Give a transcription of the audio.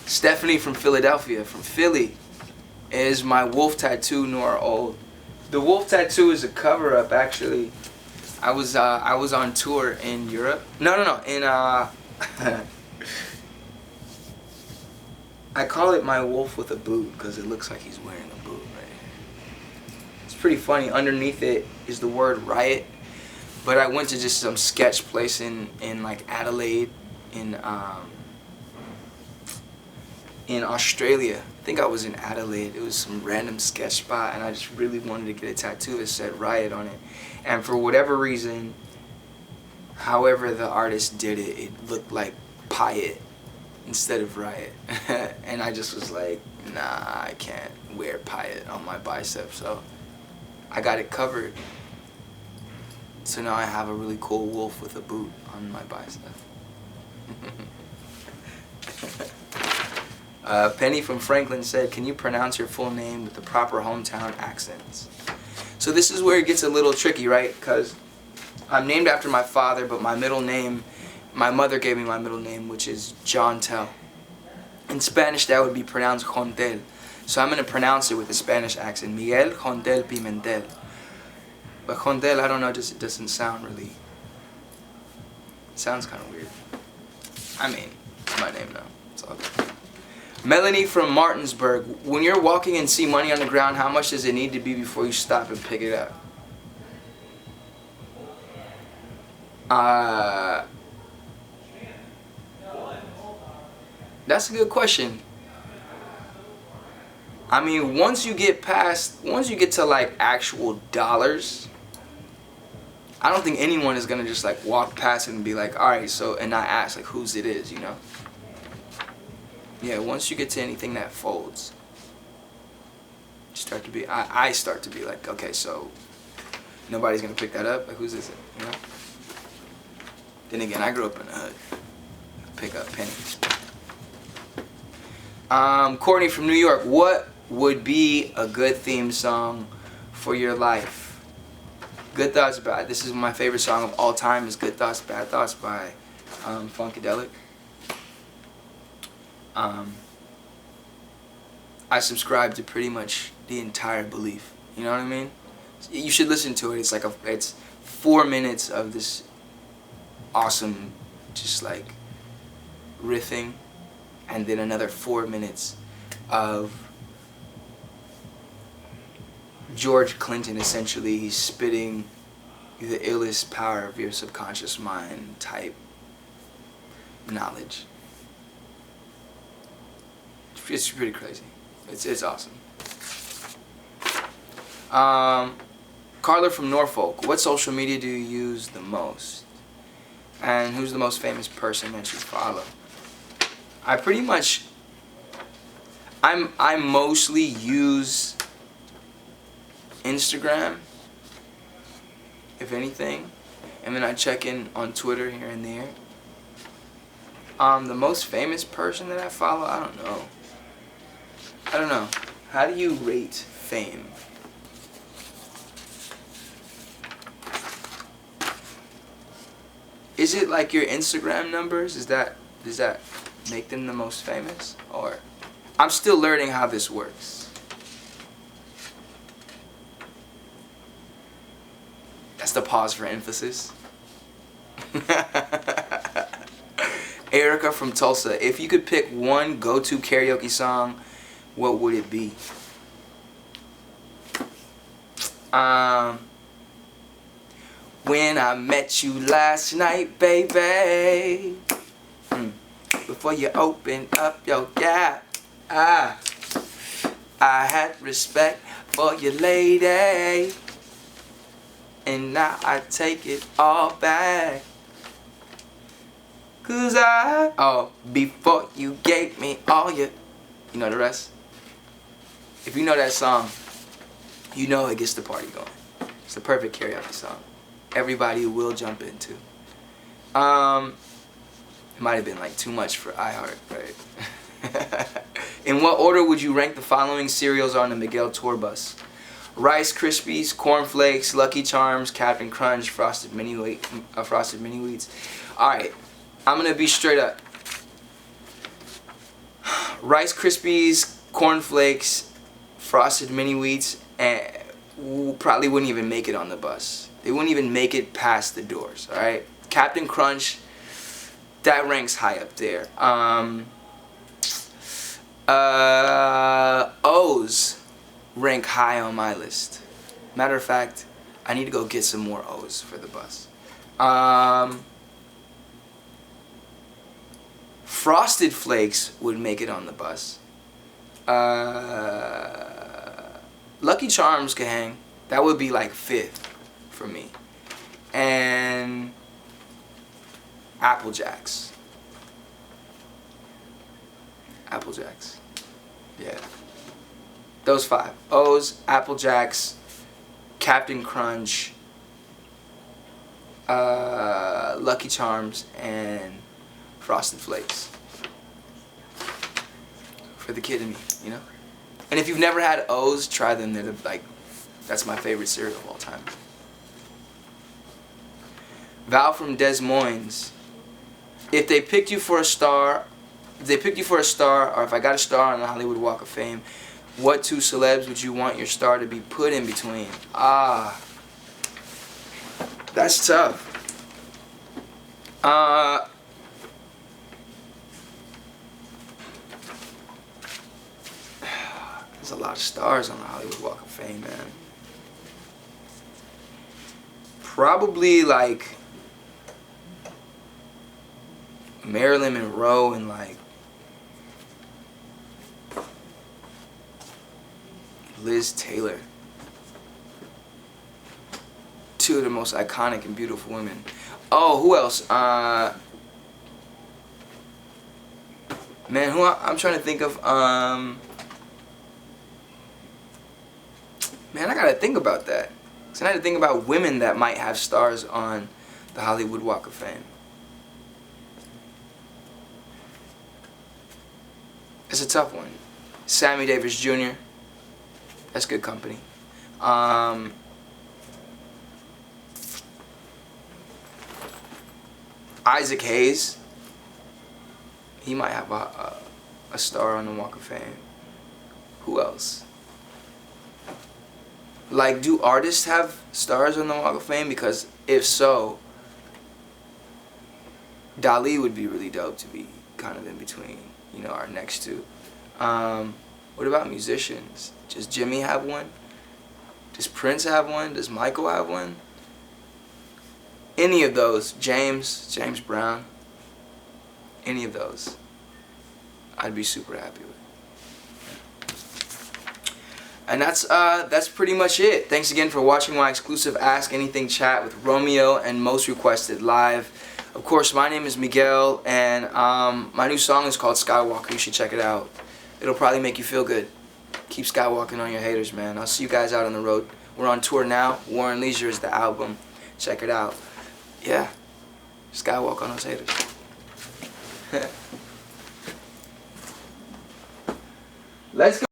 Stephanie from Philadelphia, from Philly. Is my wolf tattoo nor old? The wolf tattoo is a cover-up, actually. I was on tour in Europe. No. In I call it my wolf with a boot because it looks like he's wearing a boot right here. It's pretty funny. Underneath it is the word riot. But I went to just some sketch place in like Adelaide in Australia. I think I was in Adelaide. It was some random sketch spot, and I just really wanted to get a tattoo that said riot on it. And for whatever reason, however the artist did it, it looked like Piet instead of riot. And I just was like, nah, I can't wear Piet on my bicep, so I got it covered. So now I have a really cool wolf with a boot on my bicep. Penny from Franklin said, can you pronounce your full name with the proper hometown accents? So this is where it gets a little tricky, right? Because I'm named after my father, but my middle name, my mother gave me my middle name, which is John Tell. In Spanish, that would be pronounced Jontel. So I'm going to pronounce it with a Spanish accent. Miguel Jontel Pimentel. But Jontel, I don't know, just it doesn't sound really... It sounds kind of weird. I mean, it's my name now. It's all good. Melanie from Martinsburg. When you're walking and see money on the ground, how much does it need to be before you stop and pick it up? That's a good question. I mean, once you get to like actual dollars, I don't think anyone is gonna just like walk past it and be like, all right, so, and not ask like whose it is, you know? Yeah, once you get to anything that folds, you start to be, I start to be like, okay, so nobody's gonna pick that up. Like, whose is it? You know. Then again, I grew up in the hood. Pick up pennies. Courtney from New York. What would be a good theme song for your life? Good Thoughts, Bad. This is my favorite song of all time. Is Good Thoughts, Bad Thoughts by Funkadelic. I subscribe to pretty much the entire belief. You know what I mean? You should listen to it. It's 4 minutes of this awesome, just like riffing, and then another 4 minutes of George Clinton. Essentially, he's spitting the illest power of your subconscious mind type knowledge. It's pretty crazy. It's awesome. Karla from Norfolk. What social media do you use the most? And who's the most famous person that you follow? I pretty much, I mostly use Instagram, if anything, and then I check in on Twitter here and there. The most famous person that I follow, I don't know. How do you rate fame? Is it like your Instagram numbers? Does that make them the most famous? Or I'm still learning how this works. That's the pause for emphasis. Erica from Tulsa. If you could pick one go-to karaoke song, what would it be? When I met you last night, baby, before you opened up your gap, I had respect for you, lady, and now I take it all back. 'Cause before you gave me all your, you know the rest? If you know that song, you know it gets the party going. It's the perfect karaoke song. Everybody will jump into. It might have been like too much for iHeart, right? In what order would you rank the following cereals on the Miguel tour bus? Rice Krispies, Corn Flakes, Lucky Charms, Captain Crunch, Frosted Mini Wheats. All right, I'm gonna be straight up. Rice Krispies, Corn Flakes, Frosted Mini Wheats, and probably wouldn't even make it on the bus. They wouldn't even make it past the doors, alright? Captain Crunch, that ranks high up there. O's rank high on my list. Matter of fact, I need to go get some more O's for the bus. Frosted Flakes would make it on the bus. Lucky Charms could hang. That would be like 5th for me. And Apple Jacks. Apple Jacks. Yeah. Those 5. O's, Apple Jacks, Captain Crunch, Lucky Charms, and Frosted Flakes. For the kid in me, you know? And if you've never had O's, try them. They're like, that's my favorite cereal of all time. Val from Des Moines. If they picked you for a star, or if I got a star on the Hollywood Walk of Fame, what 2 celebs would you want your star to be put in between? That's tough. There's a lot of stars on the Hollywood Walk of Fame, man. Probably like Marilyn Monroe and like Liz Taylor. 2 of the most iconic and beautiful women. Oh, who else? Man, who I'm trying to think of. Man, I gotta think about that. So I had to think about women that might have stars on the Hollywood Walk of Fame. It's a tough one. Sammy Davis Jr. That's good company. Isaac Hayes. He might have a star on the Walk of Fame. Who else? Like, do artists have stars on the Walk of Fame? Because if so, Dali would be really dope to be kind of in between, you know, our next 2. What about musicians? Does Jimmy have one? Does Prince have one? Does Michael have one? Any of those. James Brown. Any of those. I'd be super happy with. And that's pretty much it. Thanks again for watching my exclusive Ask Anything chat with Romeo and Most Requested Live. Of course, my name is Miguel, and my new song is called Skywalker. You should check it out. It'll probably make you feel good. Keep skywalking on your haters, man. I'll see you guys out on the road. We're on tour now. War and Leisure is the album. Check it out. Yeah. Skywalk on those haters. Let's go.